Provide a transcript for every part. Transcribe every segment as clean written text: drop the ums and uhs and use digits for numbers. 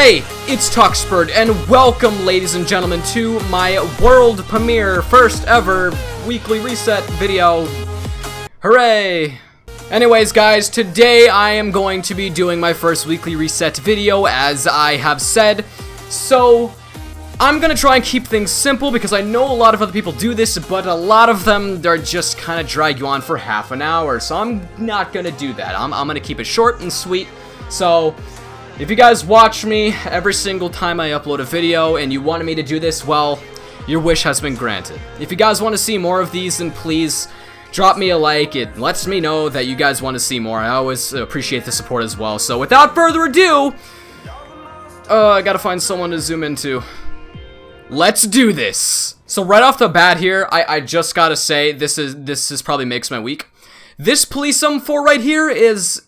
Hey, it's TuxBird, and welcome, ladies and gentlemen, to my world premiere, first ever weekly reset video. Hooray! Anyways, guys, today I am going to be doing my first weekly reset video, as I have said. So, I'm gonna try and keep things simple, because I know a lot of other people do this, but a lot of them, they're just kind of drag you on for half an hour, so I'm not gonna do that. I'm gonna keep it short and sweet. So, if you guys watch me every single time I upload a video and you wanted me to do this, well, your wish has been granted. If you guys want to see more of these, then please drop me a like. It lets me know that you guys want to see more. I always appreciate the support as well. So without further ado, I gotta find someone to zoom into. Let's do this. So right off the bat here, I just gotta say, this is probably makes my week. This police M4 right here is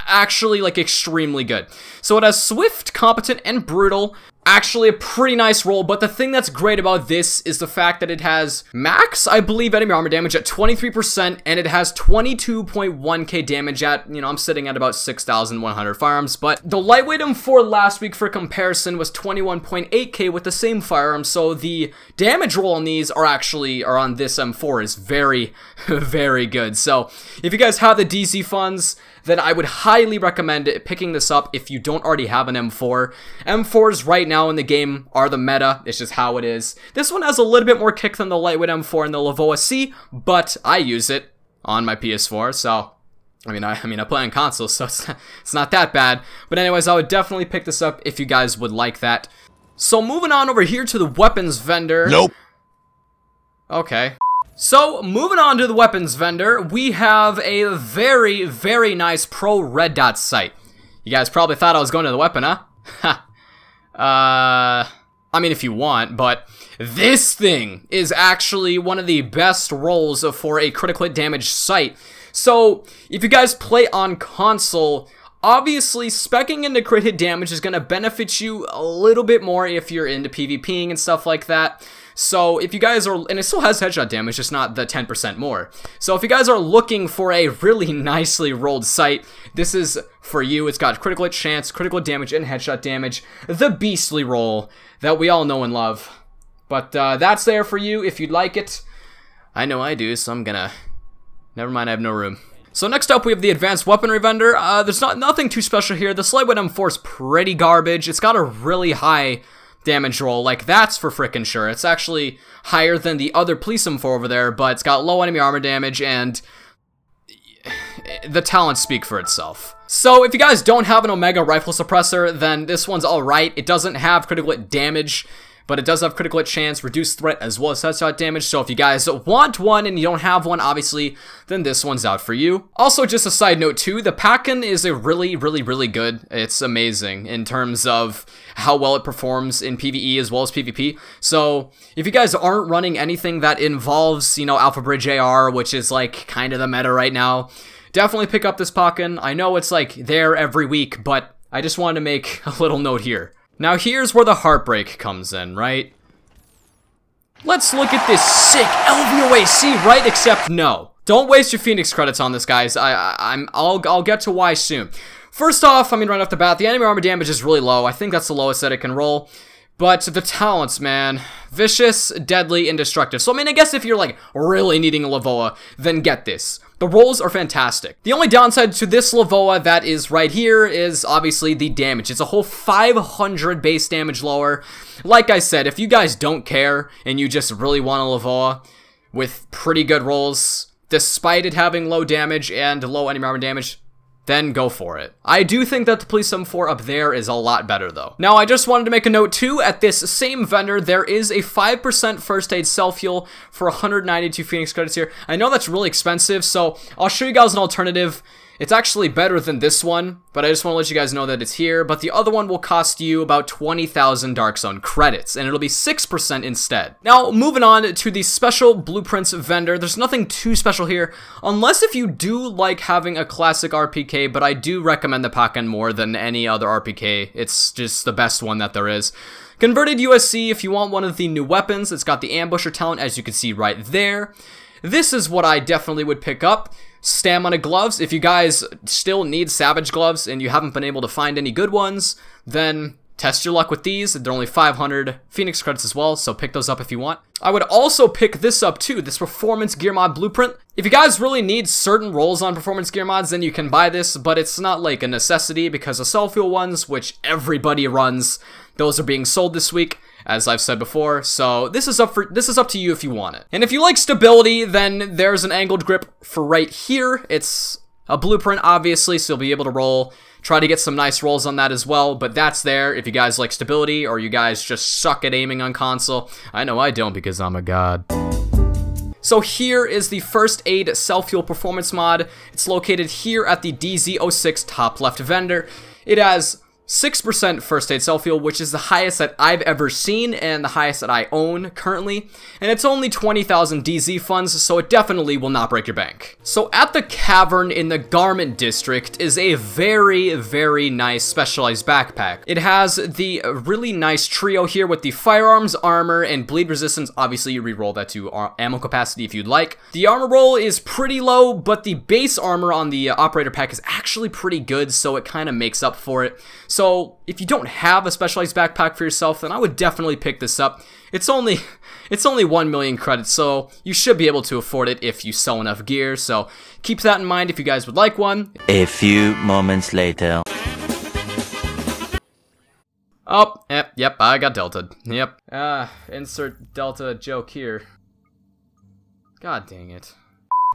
actually like extremely good. So it has swift, competent, and brutal. Actually a pretty nice roll, but the thing that's great about this is the fact that it has max, I believe, enemy armor damage at 23%, and it has 22.1k damage at, you know, I'm sitting at about 6,100 firearms, but the lightweight M4 last week for comparison was 21.8k with the same firearm, so the damage roll on these are on this M4 is very, very good. So if you guys have the DC funds, then I would highly recommend picking this up if you don't already have an M4. M4s right now in the game are the meta. It's just how it is. This one has a little bit more kick than the lightweight M4 and the LVOA-C, but I use it on my PS4, so I mean, I play on console, so it's not that bad. But anyways, I would definitely pick this up if you guys would like that. So moving on over here to the weapons vendor. Nope. Okay. So, moving on to the weapons vendor, we have a very, very nice pro red dot sight. You guys probably thought I was going to the weapon, huh? Ha. I mean, if you want, but this thing is actually one of the best rolls for a critical hit damage sight. So, if you guys play on console, obviously speccing into crit hit damage is going to benefit you a little bit more if you're into PvPing and stuff like that. So if you guys are, and it still has headshot damage, just not the 10% more. So if you guys are looking for a really nicely rolled sight, this is for you. It's got critical hit chance, critical damage, and headshot damage. The beastly roll that we all know and love. But that's there for you if you'd like it. I know I do, so I'm gonna... Never mind, I have no room. So next up we have the advanced weaponry vendor. There's nothing too special here. The lightweight M4 is pretty garbage. It's got a really high damage roll, like that's for frickin' sure. It's actually higher than the other police M4 over there, but it's got low enemy armor damage, and the talents speak for itself. So if you guys don't have an Omega rifle suppressor, then this one's alright. It doesn't have critical hit damage, but it does have critical hit chance, reduced threat, as well as headshot damage. So if you guys want one and you don't have one, obviously, then this one's out for you. Also, just a side note too, the Pack-In is a really, really, really good. It's amazing in terms of how well it performs in PvE as well as PvP. So if you guys aren't running anything that involves, you know, Alpha Bridge AR, which is like kind of the meta right now, definitely pick up this Pack-In. I know it's like there every week, but I just wanted to make a little note here. Now here's where the heartbreak comes in, right? Let's look at this sick LVOA-C, right? Except no. Don't waste your Phoenix credits on this, guys. I'll get to why soon. First off, I mean right off the bat, the enemy armor damage is really low. I think that's the lowest that it can roll. But the talents, man. Vicious, deadly, and destructive. So I mean, I guess if you're like really needing a LVOA, then get this. The rolls are fantastic. The only downside to this LVOA that is right here is obviously the damage. It's a whole 500 base damage lower. Like I said, if you guys don't care and you just really want a LVOA with pretty good rolls, despite it having low damage and low enemy armor damage, then go for it. I do think that the police M4 up there is a lot better though. Now I just wanted to make a note too, at this same vendor there is a 5% first aid self-heal for 192 Phoenix credits here. I know that's really expensive, so I'll show you guys an alternative. It's actually better than this one, but I just want to let you guys know that it's here. But the other one will cost you about 20,000 Dark Zone credits, and it'll be 6% instead. Now, moving on to the special blueprints vendor. There's nothing too special here, unless if you do like having a classic RPK, but I do recommend the Pack-In more than any other RPK. It's just the best one that there is. Converted USC if you want one of the new weapons. It's got the ambusher talent, as you can see right there. This is what I definitely would pick up. Stamina gloves. If you guys still need Savage gloves and you haven't been able to find any good ones, then test your luck with these. They're only 500 Phoenix credits as well, so pick those up if you want. I would also pick this up too, this Performance Gear Mod Blueprint. If you guys really need certain rolls on Performance Gear Mods, then you can buy this, but it's not like a necessity because the Cell Fuel ones, which everybody runs, those are being sold this week, as I've said before, so this is up to you if you want it. And if you like stability, then there's an angled grip for right here. It's a blueprint, obviously, so you'll be able to roll. Try to get some nice rolls on that as well, but that's there if you guys like stability or you guys just suck at aiming on console. I know I don't because I'm a god. So here is the First Aid Cell Fuel Performance Mod. It's located here at the DZ06 top left vendor. It has 6% First Aid Cell Fuel, which is the highest that I've ever seen and the highest that I own currently. And it's only 20,000 DZ funds, so it definitely will not break your bank. So at the Cavern in the Garment District is a very, very nice specialized backpack. It has the really nice trio here with the firearms, armor, and bleed resistance. Obviously, you reroll that to ammo capacity if you'd like. The armor roll is pretty low, but the base armor on the operator pack is actually pretty good, so it kind of makes up for it. So if you don't have a specialized backpack for yourself, then I would definitely pick this up. It's only 1 million credits, so you should be able to afford it if you sell enough gear. So keep that in mind if you guys would like one. A few moments later. Oh, yep, I got deltaed. Yep. Insert delta joke here. God dang it.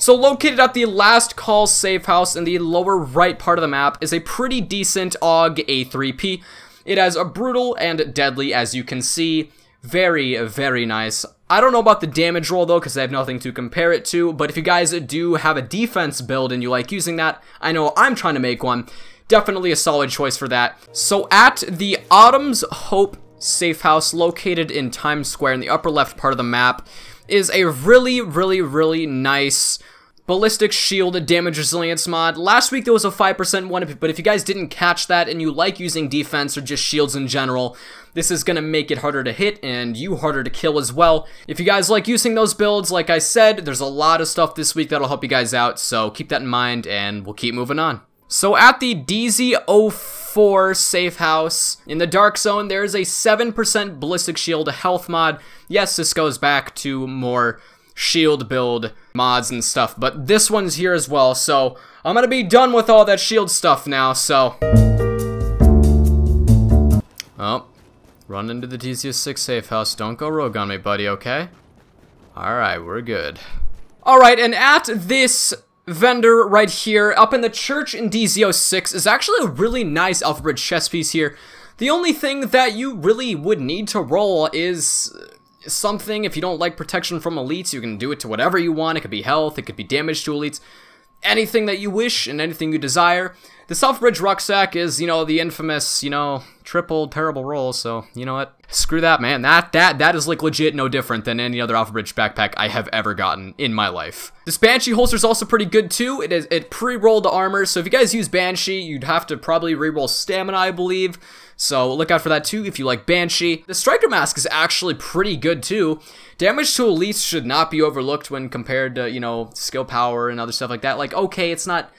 So located at the Last Call safe house in the lower right part of the map is a pretty decent AUG A3P. It has a brutal and deadly, as you can see. Very, very nice. I don't know about the damage roll though, because I have nothing to compare it to, but if you guys do have a defense build and you like using that, I know I'm trying to make one. Definitely a solid choice for that. So at the Autumn's Hope safe house located in Times Square in the upper left part of the map is a really, really, really nice ballistic shield damage resilience mod. Last week there was a 5% one, but if you guys didn't catch that and you like using defense or just shields in general, this is going to make it harder to hit and you harder to kill as well. If you guys like using those builds, like I said, there's a lot of stuff this week that'll help you guys out, so keep that in mind and we'll keep moving on. So at the DZ04 safe house in the Dark Zone, there is a 7% ballistic shield health mod. Yes, this goes back to more shield build mods and stuff, but this one's here as well, so I'm gonna be done with all that shield stuff now, so... Oh, run into the DZ06 safe house. Don't go rogue on me, buddy, okay? Alright, we're good. Alright, and at this vendor right here, up in the church in DZ06, is actually a really nice Alpha Bridge chess piece here. The only thing that you really would need to roll is something. If you don't like protection from elites, you can do it to whatever you want. It could be health, it could be damage to elites, anything that you wish and anything you desire. The Alpha Bridge rucksack is, you know, the infamous, you know, triple terrible roll, so you know what? Screw that, man. That is like legit no different than any other Alpha Bridge backpack I have ever gotten in my life. This Banshee holster is also pretty good too. It pre-rolled armor, so if you guys use Banshee, you'd have to probably re-roll stamina, I believe. So look out for that too if you like Banshee. The Striker Mask is actually pretty good too. Damage to elites should not be overlooked when compared to, you know, skill power and other stuff like that. Like, okay, it's not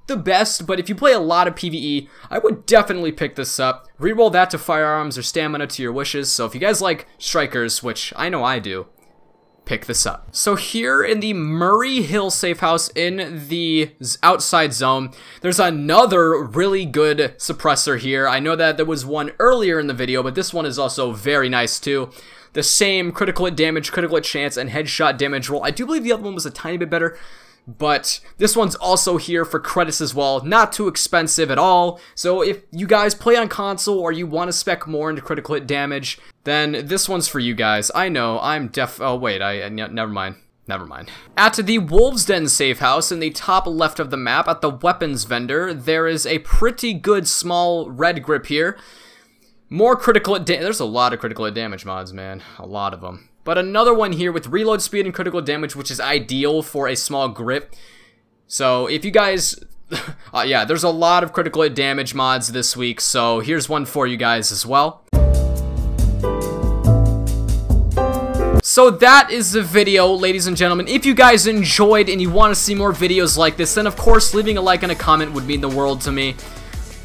the best, but if you play a lot of PvE, I would definitely pick this up. Reroll that to firearms or stamina to your wishes. So if you guys like strikers, which I know I do, pick this up. So here in the Murray Hill safe house in the outside zone, there's another really good suppressor here. I know that there was one earlier in the video, but this one is also very nice too. The same critical hit damage, critical hit chance, and headshot damage roll. I do believe the other one was a tiny bit better, but this one's also here for credits as well. Not too expensive at all. So if you guys play on console or you want to spec more into critical hit damage, then this one's for you guys. I know, I'm oh wait, never mind. Never mind. At the Wolves Den safe house in the top left of the map at the weapons vendor, there is a pretty good small red grip here. More critical hit there's a lot of critical hit damage mods, man. A lot of them. But another one here with reload speed and critical damage, which is ideal for a small grip. So if you guys... yeah, there's a lot of critical hit damage mods this week, so here's one for you guys as well. So that is the video, ladies and gentlemen. If you guys enjoyed and you want to see more videos like this, then of course leaving a like and a comment would mean the world to me.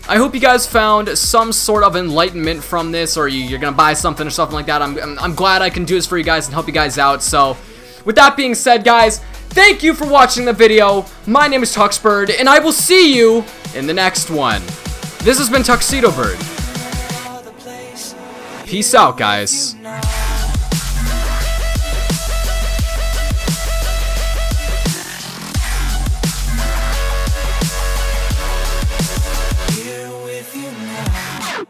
I hope you guys found some sort of enlightenment from this, or you're gonna buy something or something like that. I'm glad I can do this for you guys and help you guys out. So, with that being said, guys, thank you for watching the video. My name is TuxBird, and I will see you in the next one. This has been Tuxedo Bird. Peace out, guys. Here with you now.